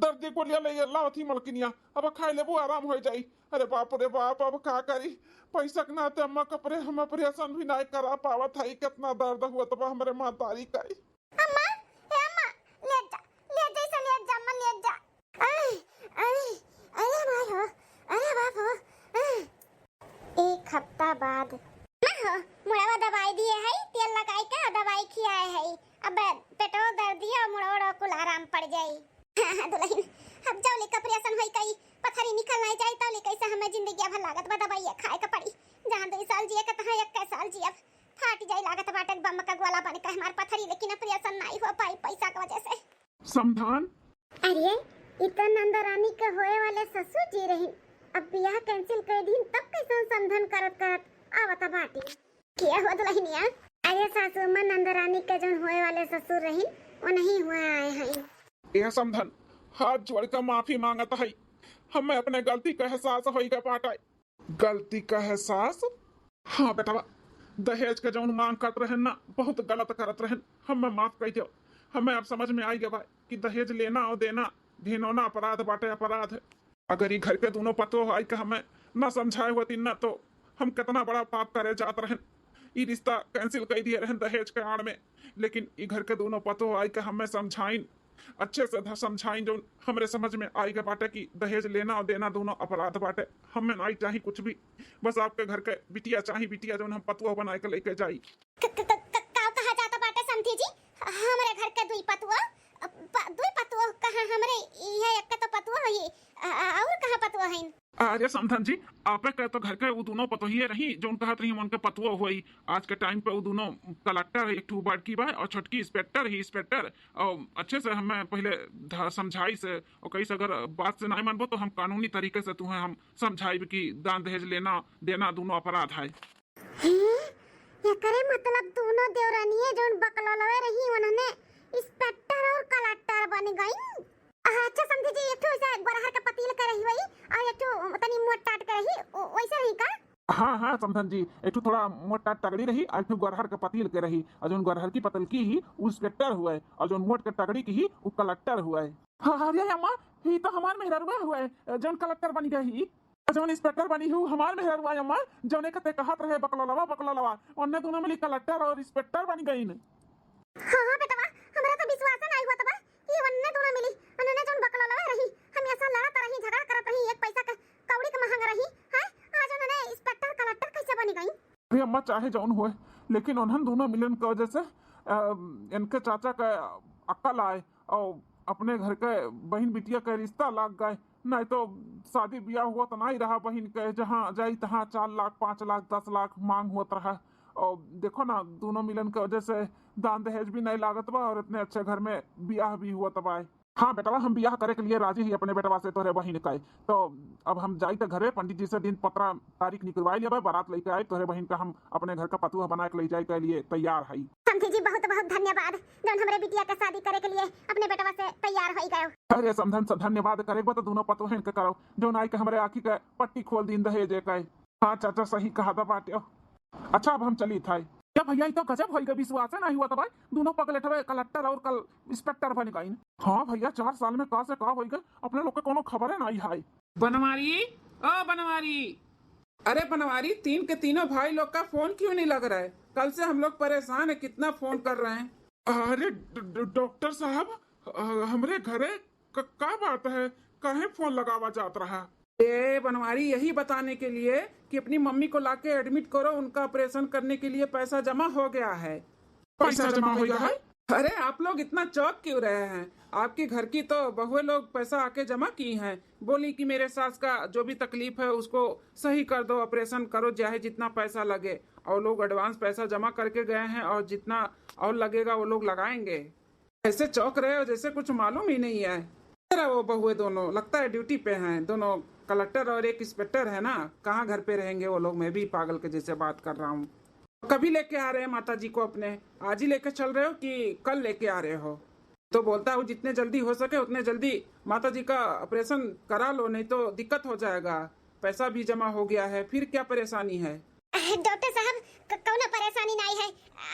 दर्दिया को लिया ले लाओ थी मलकिनिया। अब खाई लेबू आराम हो जाई। अरे बाप रे बाप अब का करी? पैसा के नाते अम्मा कपड़े हम ऑपरेशन भी नहीं करा पावत है। कितना दर्द हुआ तो हमरे मातारी का। अम्मा ए अम्मा ले जा अम्मा ले जा। अरे माय हो, अरे बाप हो। 1 हफ्ता बाद मुड़ावा दवाई दिए है, तेल पकाई का दवाई खियाए है। अब पेटो दर्द और मुड़ोड़ कुल आराम पड़ जाई। हां दुल्हन, अब जाओ ले ऑपरेशन होई कई पथरी निकल नहीं जाए तो ले कैसे हमें जिंदगी भर लागत बा दवाई खाए का पड़ी। जहां 2 साल जिए का तहां 1 साल जिए फाट जाई लागत बाटक बम का गोला बन के हमार पथरी, लेकिन ऑपरेशन नहीं हो पाई पैसा की वजह से। समधान, अरे इतना नंदरानी के होए वाले ससुर जी रही, अब ब्याह कैंसिल कर दी तब कैसे समधन करत करत आवता बाटी। क्या हो दुल्हनिया? अरे सासू मां नंदरानी के जन होए वाले ससुर रही वो नहीं हुए आए हैं। यह समधन हाथ जोड़कर माफी मांगता है। हमें अपने गलती का एहसास होइगा पाटा। गलती का एहसास? हाँ बेटा, दहेज के जौन मांग करत रहे ना बहुत गलत करत रहे, हमें माफ कर दो। हमें अब समझ में आई गया कि दहेज लेना और देना घिनौना अपराध बाटे, अपराध है। अगर ये घर के दोनों पतो आई के हमें न समझाए होती न तो हम कितना बड़ा पाप करे जात रहे। ये रिश्ता कैंसिल कर दिए रहे दहेज के आड़ में, लेकिन ये घर के दोनों पतो आई के हमें समझाइन, अच्छे से समझाइन जो हमरे समझ में आई गया बाटे कि दहेज लेना और देना दोनों अपराध बाटे। हमें नहीं चाहिए कुछ भी, बस आपके घर के बिटिया चाहिए, बिटिया जो हम पतुआ बना के लेके जाई। कहा जाता बाटे समझी जी, हमारे घर के दुई पतुआ कहां? हमरे ये एक तो पतुआ है और कहां पतुआ है? अरे समधन जी, आपे कहे तो घर के वो दोनों पतोहिए रही जो कहत रही उनके पतुआ हुई। आज के टाइम पे वो दोनों कलेक्टर, एक ठू बड़की बा और छोटकी इंस्पेक्टर ही इंस्पेक्टर। और अच्छे से हमें पहले समझाई से और कहीं से अगर बात से नहीं मानबो तो हम कानूनी तरीके से तुम्हें हम समझाई कि दान दहेज लेना देना दोनों अपराध है। ये करे मतलब दोनों देवरानी जो बकलौलवे रही उन्होंने इंस्पेक्टर और कलेक्टर बन गई। अच्छा समझी जी, एक ठो से गोरहर का पतील कर रही हुई और एक ठो तनी मोट टाट कर रही वैसे रही का? हाँ हाँ समधन जी, एक थोड़ा मोटा तगड़ी रही और फिर गोरहर के पतील के रही, और जो गोरहर की पतल की ही वो इंस्पेक्टर हुआ है और जो मोट के तगड़ी की ही वो कलेक्टर हुआ है। हाँ अरे अम्मा, ही तो हमार मेहररुआ हुआ है जो कलेक्टर बन गई, जो इंस्पेक्टर बनी हूँ हमार मेहररुआ अम्मा। जो ने कहते कहत रहे बकलवा उन्ने दोनों मिली कलेक्टर और इंस्पेक्टर बन गई। हां बेटा, हमरा तो विश्वास नहीं हुआ तबा कि उन्ने दोनों मिली, उन्होंने जो बकलवा रही हमेशा लड़त रही, झगड़ा करत रही, एक पैसा का कौड़ी का महंगा रही है। आज उन्होंने इंस्पेक्टर कलेक्टर कैसे बन गई? अरे अम्मा चाहे जौन हुए, लेकिन उन्होंने दोनों मिलन की वजह से इनके चाचा का अक्ल आए और अपने घर के बहन बिटिया का रिश्ता लग गए। नहीं तो शादी ब्याह हुआ तो नहीं रहा बहन के, जहाँ जाई तहाँ 4 लाख 5 लाख 10 लाख मांग होता रहा। और देखो ना दोनों मिलन की वजह से दान दहेज भी नहीं लागत बा और इतने अच्छे घर में ब्याह भी हुआ तबा। हाँ बेटवा, हम ब्याह करे के लिए राजी ही अपने बेटवा से तोरे बहन का। तो अब हम जाई तो घरे पंडित जी से दिन पत्रा तारीख निकलवाई लिया, बारात लेके आए तोरे बहन का हम अपने घर का पतुआ बना के ले जाए के लिए तैयार है। समझी जी बहुत बहुत धन्यवाद जो हमरे बिटिया के शादी करे के लिए अपने बेटवा से तैयार हो गए। अरे समधन से धन्यवाद करे तो दोनों पतोहन के करो जो नाई के हमरे आँखी के पट्टी खोल दिन दहेज के। हाँ चाचा सही कहा था बाटे। अच्छा अब हम चली था क्या भैया, तो गजब हो गया, विश्वास नहीं हुआ था भाई दोनों पगलेट हुए कलेक्टर और कल इंस्पेक्टर बन गई। हाँ भैया 4 साल में कहा से कहा हो गए, अपने लोग के कोनो खबर है नहीं है। बनवारी, ओ बनवारी, अरे बनवारी, 3 के तीनों भाई लोग का फोन क्यों नहीं लग रहा है? कल से हम लोग परेशान है, कितना फोन कर रहे हैं। अरे डॉक्टर साहब, हमरे घरे का बात है, काहे फोन लगावा जात रहा? ए बनवारी, यही बताने के लिए कि अपनी मम्मी को लाके एडमिट करो, उनका ऑपरेशन करने के लिए पैसा जमा हो गया है। पैसा जमा हो गया है? अरे आप लोग इतना चौंक क्यों रहे हैं? आपकी घर की तो बहुएं लोग पैसा आके जमा की हैं, बोली कि मेरे सास का जो भी तकलीफ है उसको सही कर दो, ऑपरेशन करो, चाहे जितना पैसा लगे। और लोग एडवांस पैसा जमा करके गए हैं और जितना और लगेगा वो लोग लगाएंगे। ऐसे चौंक रहे हो जैसे कुछ मालूम ही नहीं है। वो बहुए दोनों लगता है ड्यूटी पे हैं, दोनों कलेक्टर और एक इंस्पेक्टर है ना, कहाँ घर पे रहेंगे वो लोग? मैं भी पागल के जैसे बात कर रहा हूँ। कभी लेके आ रहे हैं माता जी को अपने? आज ही लेके चल रहे हो कि कल लेके आ रहे हो? तो बोलता हूँ जितने जल्दी हो सके उतने जल्दी माता जी का ऑपरेशन करा लो, नहीं तो दिक्कत हो जाएगा। पैसा भी जमा हो गया है, फिर क्या परेशानी है? डॉक्टर साहब कौनो परेशानी नहीं है,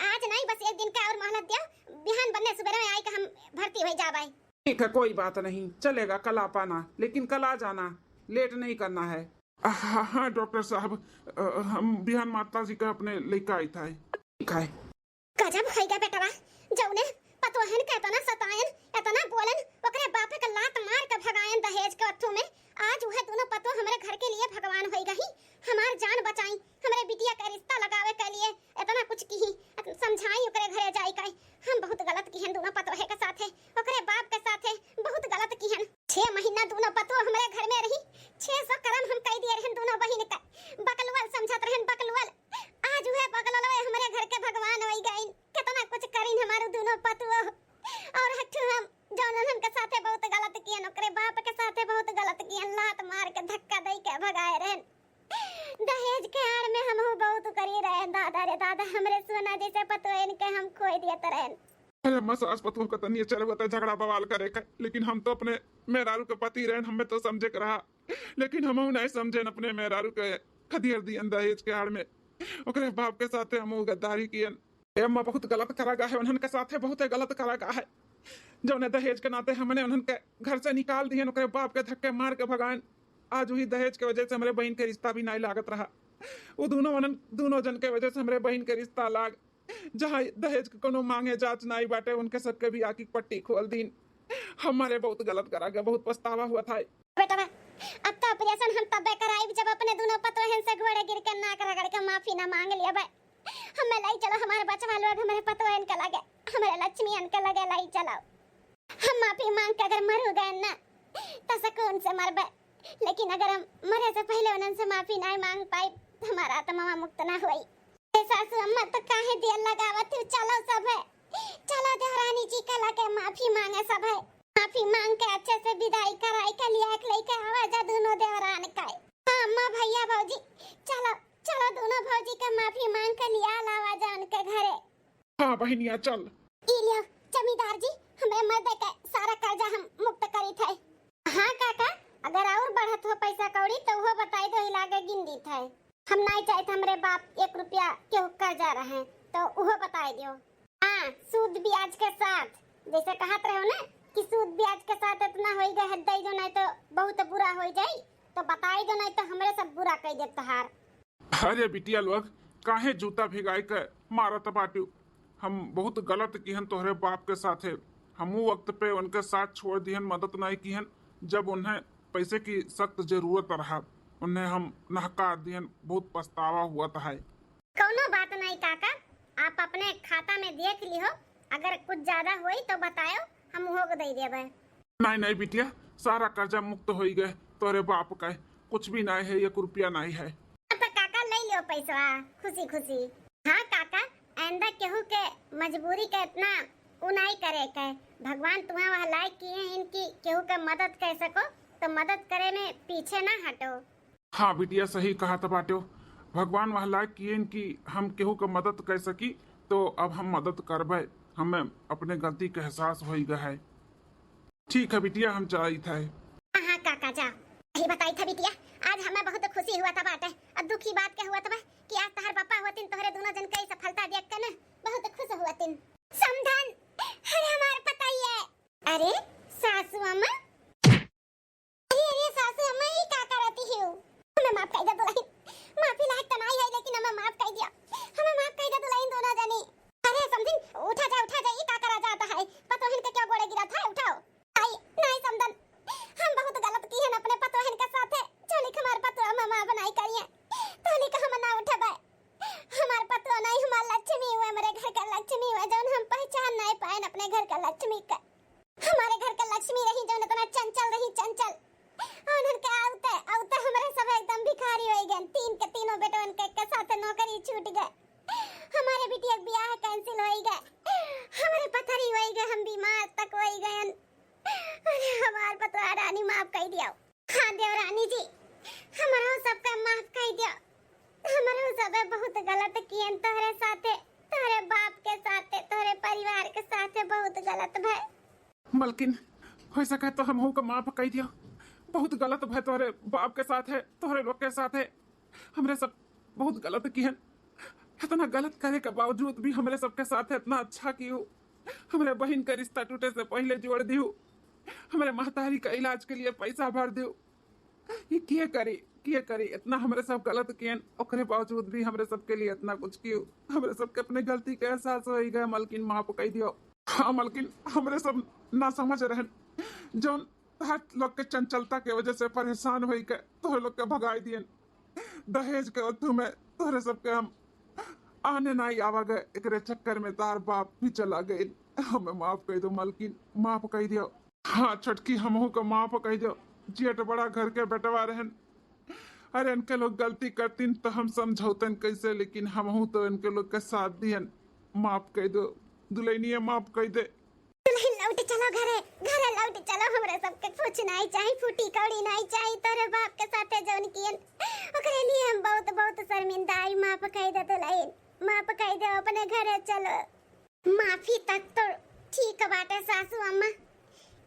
आज नहीं बस 1 दिन का और मोहलत दियो, बिहान बनने सुबह में आई के हम भर्ती हो जाबे। ठीक है कोई बात नहीं, चलेगा, कल आ पाना, लेकिन कल आ जाना, लेट नहीं करना है। हाँ डॉक्टर साहब, हम बिहान माता जी का अपने लेकर आई था। ठीक है। गजब हो गया बेटवा, जौने पतोहन के इतना सतायन इतना बोलन, ओकरे बापे का लात मार के भगायन दहेज के अथु में। आज वह दोनों पतो हमरे घर के लिए भगवान हो गई, हमार जान बचाई, हमरे बिटिया का रिश्ता लगावे के लिए इतना कुछ की समझाई दहेज के आड़ में हम बहुत करी रहे दादा रे दादा, हमरे सोना जैसे पतोहन के हम खोई दिए तरहन। अरे मैं सास पतोह का तनिए चल बता झगड़ा बवाल करे का, लेकिन हम तो अपने मेहरारू के पति रहन, हमें तो समझे के रहा, लेकिन हम नहीं समझे अपने मेहरारू के खदियर दियन दहेज के आड़ में, ओकरे बाप के साथे हम गद्दारी कियन। एम्मा बहुत गलत करा गा है, उन्हन के साथे बहुत गलत करा गा है, जो ने दहेज के नाते हमने उन्हन के घर से निकाल दियन, ओकरे बाप के धक्के मार के भगान। आज वही दहेज के वजह से हमारे बहन के रिश्ता भी नहीं लागत रहा, वो दोनों जन के वजह से हमारे बहन के रिश्ता लाग, जहाँ दहेज के कोनो मांगे जांच नहीं बाटे उनके सबके भी आकी पट्टी खोल दीन। हमारे बहुत गलत करा गया, बहुत पछतावा हुआ था। बेटा अब तो ऑपरेशन हम तब कराई जब अपने दोनों पतोहन से घोड़े गिर के नाक रगड़ के माफी ना मांग लिया भाई। हमें लाई चलो, हमारे बचवा लोग हमारे पतोहन के लगे, हमारे लक्ष्मी के लगे लाई चलो। हम माफी मांग के अगर मर गए ना तो सुकून से मरबे, लेकिन अगर हम मरे से पहले उनन से माफी नहीं मांग पाई तो हमारा आत्मा मुक्त ना हुई। सासू अम्मा तो काहे दिया लगावत हो, चलो सब है, चलो देवरानी जी का लगे माफी मांगे सब है, माफी मांग के अच्छे से विदाई कराई के लिए एक लेके आवाजा दोनों देवरान का। हाँ अम्मा भैया भौजी चलो चलो, दोनों भौजी का माफी मांग के लिए आवाजा उनके घरे। हाँ बहनिया चल। इलियो जमींदार जी हमें मर्दे के सारा कर्जा हम मुक्त करी थे। हाँ काका, अगर और बढ़त हो पैसा कौड़ी तो वो बताई दो, लागे गिन दी थे। हम नहीं चाहते हमरे बाप 1 रुपया क्यों कर्जा रहे तो वो बताई दियो। हाँ सूद ब्याज के साथ, जैसे कहत रहे हो ना कि सूद ब्याज के साथ इतना होई गए दई दो, नहीं तो बहुत बुरा हो जाई, तो बताई दो, नहीं तो हमरे सब बुरा कह दे तहार। अरे बिटिया लोग काहे जूता भिगाई के मारत बाटू, हम बहुत गलत किहन तोहरे बाप के साथे, हमू वक्त पे उनके साथ छोड़ दिहन, मदद नहीं किहन, जब उन्हें पैसे की सख्त जरूरत रहा उन्हें हम नहकार दिहन, बहुत पछतावा हुआ था। कोनो बात नहीं काका, आप अपने खाता में देख लियो, अगर कुछ ज्यादा हुई तो बताओ, हम हो दे देबे। नहीं बिटिया, सारा कर्जा मुक्त हो गए, तोरे बाप का कुछ भी नहीं है, 1 रुपया नहीं है। तो काका ले लियो पैसा खुशी खुशी। हाँ काका, आइंदा केहू के मजबूरी के इतना उनाई करे के, भगवान तुम्हें वह लायक किए इनकी केहू के मदद कर सको तो मदद करे में पीछे ना हटो। हाँ बिटिया सही कहा था बाटो, भगवान वह लायक किए कि हम केहू के मदद कर सकी, तो अब हम मदद करबे, हमें अपने गलती के एहसास हो गया है। ठीक है बिटिया, हम जाई थे। हाँ काका जा, यही बताई था बिटिया, आज हमें बहुत खुशी हुआ था बाटे, और दुखी बात क्या हुआ था कि आज तहर पापा हुआ तीन तोहरे दोनों जन की सफलता देख कर ना बहुत खुश हुआ तीन। समधन अरे हमारे पता ही है। अरे सासू अम्मा, अरे सासू अम्मा ये क्या करती हो? हमें माफ कर दे दुल्हन, माफी लायक तो नहीं है लेकिन हमें माफ कर दिया, हमें माफ कर दे दुल्हन दोनों जनी। अरे समथिंग उठा जा ये क्या करा जाता है, पतोहन के क्या गोड़े गिरा था, उठाओ। नहीं समधन, हम बहुत गलत की है अपने पतोहन के साथ, चली हमारे पतोह मामा बनाई करिए, तोली का हम ना उठबे, हमारे पतोह नहीं हमार लक्ष्मी हुए, मेरे घर का लक्ष्मी हुए, जौन हम पहचान नहीं पाए अपने घर का लक्ष्मी का, हमारे घर का लक्ष्मी रही जौन इतना चंचल रही, चंचल उनके आउते हमारे सब एकदम भिखारी हो गए, तीन के तीनों बेटों के साथ नौकरी छूट गए, हमारे बेटी एक ब्याह कैंसिल हो गए, हमारे पथरी हो गए, हम बीमार तक हो गए, अरे हमार पतोह रानी माफ कर दिया। हाँ देवरानी जी, हमारा सबका माफ कर दिया, हमारा सब बहुत गलत किए तोहरे साथे, तोहरे बाप के साथे, तोहरे परिवार के साथे बहुत गलत भय। मलकिन हो सके तो हम को माफ कर दिया, बहुत गलत भय तोहरे बाप के साथ है, तोहरे लोग के साथ है, हमरे सब बहुत गलत किए, इतना गलत करे के बावजूद भी हमरे सबके साथ इतना अच्छा कियो, हमरे बहन का रिश्ता टूटे से पहले जोड़ दियो, हमारे महतारी का इलाज के लिए पैसा भर दियो, ये किए करी इतना हमरे सब गलत किए, ओकरे बावजूद भी हमरे सबके लिए इतना कुछ कियो, हमरे सबके अपने गलती के एहसास हो गए, मलकिन माफ कर दियो। हाँ मलकिन, हमरे सब ना समझ रहे, जो हर लोग के चंचलता के वजह से परेशान हो के तोहरे लोग के भगाई दिए, दहेज के उद्धू में तोहरे सबके हम आने नहीं आवा गए, एकरे चक्कर में तार बाप भी चला गए, हमें माफ कर दो मलकिन, माफ कर दियो। हाँ छोटकी, हमहू को माफ कर दो, जेठ बड़ा घर के बेटवा रहन, अरे इनके लोग गलती करतीन तो हम समझौतन कैसे, लेकिन हमहू तो इनके लोग के साथ दिहन, माफ कर दो दुल्हनिया, माफ कर दे। लौट चलो घरे लौट चलो, हमरे सबके कुछ नहीं चाहिए, फूटी कौड़ी नहीं चाहिए, तोरे बाप के साथे जौन कियन ओकरे लिए हम बहुत बहुत शर्मिंदा आई, माफ कर दे दुल्हन, माफ कर दे, अपने घरे चलो। माफी तक तो ठीक बाटे सासू अम्मा,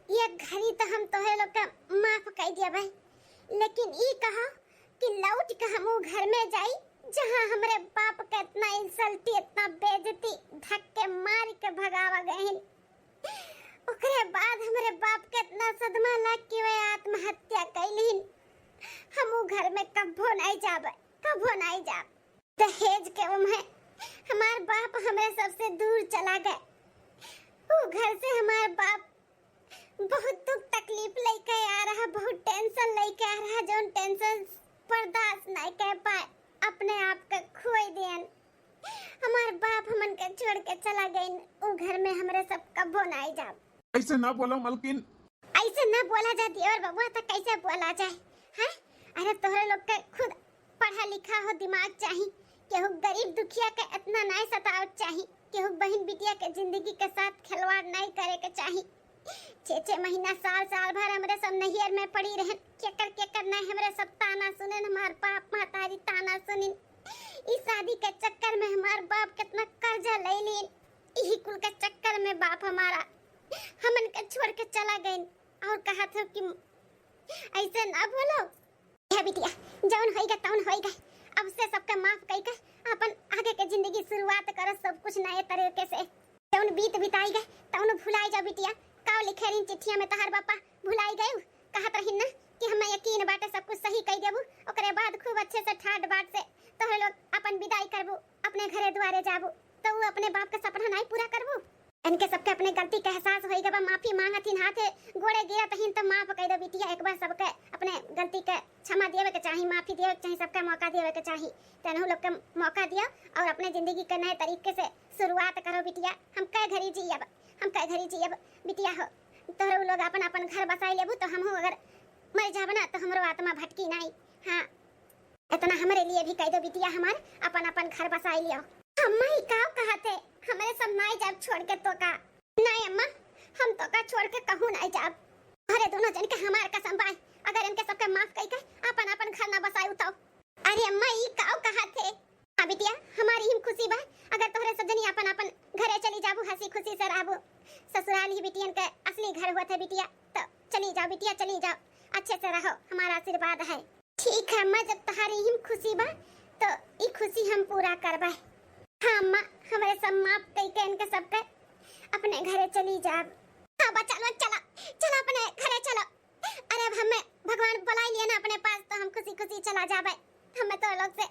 ये घड़ी तो हम तोहे लोग का माफ कर दिया भाई, लेकिन ई कहा कि लौट के हम घर में जाई जहाँ हमरे बाप के इतना इंसल्टी, इतना बेइज्जती, धक्के मार के भगावा गए। ओकरे बाद हमरे बाप के इतना सदमा लग के वे आत्महत्या कैलिन। हम घर में कभो नहीं जाबे, कभो नहीं जाब। दहेज के में हमार बाप हमरे सबसे दूर चला गए। वो घर से हमार बाप बहुत दुख तकलीफ लेके आ रहा, बहुत टेंशन लेके आ रहा, जो टेंशन बर्दाश्त नहीं कर पाए, अपने आप का खोई दियन। हमार बाप हमन के छोड़ के चला गए। वो घर में हमरे सब कभो नहीं जाब। ऐसे ना बोलो मलकिन, ऐसे ना बोला जाती और बबुआ तो कैसे बोला जाए हैं? अरे तोहरे लोग के खुद पढ़ा लिखा हो, दिमाग चाहिए, केहू गरीब दुखिया के इतना नहीं सताव चाहिए, केहू बहन बिटिया के जिंदगी के साथ खिलवाड़ नहीं करे के चाहिए। 6 महीना साल भर हमरे सब नहियर में पड़ी रहन, केकर नहीं हमरे सब ताना सुनन, हमार बाप महतारी ताना सुनिन। इस शादी के चक्कर में हमार बाप कितना कर्जा ले लीन, यही कुल के चक्कर में बाप हमारा हमन के छोड़ के चला गए। और कहा था कि ऐसे ना बोलो है बिटिया, जौन होइगा तौन होइगा, अब से सबके माफ कई के अपन आगे के जिंदगी शुरुआत करो, सब कुछ नए तरीके से। जौन बीत बिताई गए तौन भुलाई जा बिटिया। काव लिखे रही चिट्ठिया में तहार बापा भुलाई गए, कहत रही ना कि हमें यकीन बाटे सब कुछ सही कह देबू, ओकरे बाद खूब अच्छे से ठाट बाट से तोहरे लोग अपन विदाई करबू, अपने घरे द्वारे जाबू, तो वो अपने बाप का सपना नहीं पूरा करबू। इनके सबके अपने गलती का एहसास होइगा बा, माफी मांगथिन, हाथे गोड़े गिरा तहिन तो माफ कह दो बिटिया। एक बार सबके अपने गलती के क्षमा देवे के चाहिए, माफी देवे के चाहिए, सबका मौका देवे के चाहिए। तनहु लोग के मौका दिया और अपने जिंदगी के नए तरीके से शुरुआत करो बिटिया। हम कई घड़ी जियब, हम कई घड़ी जियब बिटिया हो। तोहरे लोग अपन अपन घर बसाई लेबू तो हमहू अगर मर जाब ना तो हमरो आत्मा भटकी नहीं। हाँ, इतना हमारे लिए भी कह दो बिटिया, हमार अपन अपन घर बसाई लियो। अम्मा ही का कहते हमारे सब नहीं जाब छोड़ के, तो का नहीं अम्मा, हम तो का छोड़ के कहूँ नहीं जाब। अरे दोनों जन के हमार कसम बा, अगर इनके सबके माफ कई के अपन अपन घर ना बसाई उताओ। अरे अम्मा ही का कहते, हाँ बिटिया हमारी ही खुशी बा, अगर तोहरे सजनी अपन अपन घरे चली जाबू, हंसी खुशी से रहबू। ससुराल ही बिटियन के असली घर हुआ थे बिटिया, तो चली जाओ बिटिया, चली जाओ, अच्छे से रहो, हमारा आशीर्वाद है। ठीक है अम्मा, जब तुम्हारी ही खुशी बा तो ई खुशी हम पूरा करबा। हाँ अम्मा, हमारे सब माफ कई के इनके सबके अपने घरे चली जाब। हाँ बच्चा लोग चलो चलो अपने घरे चलो। अरे अब हमें भगवान बुला लिया ना अपने पास, तो हम खुशी खुशी चला जाबे। हमें तो लोग से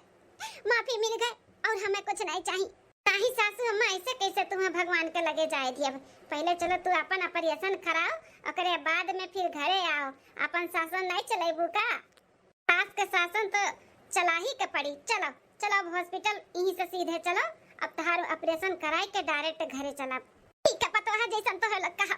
माफी मिल गए और हमें कुछ नहीं चाहिए। नहीं सासू अम्मा, ऐसे कैसे तुम्हें भगवान के लगे जाए थी। अब पहले चलो तू अपन ऑपरेशन कराओ, ओकरे बाद में फिर घरे आओ। अपन शासन नहीं चलेबू का? सास के शासन तो चला ही के पड़ी। चलो चलो अब हॉस्पिटल यहीं से सीधे चलो, अब तहार ऑपरेशन कराए के डायरेक्ट घरे चला। ठीक है पतो है जैसन तो है लग कहा।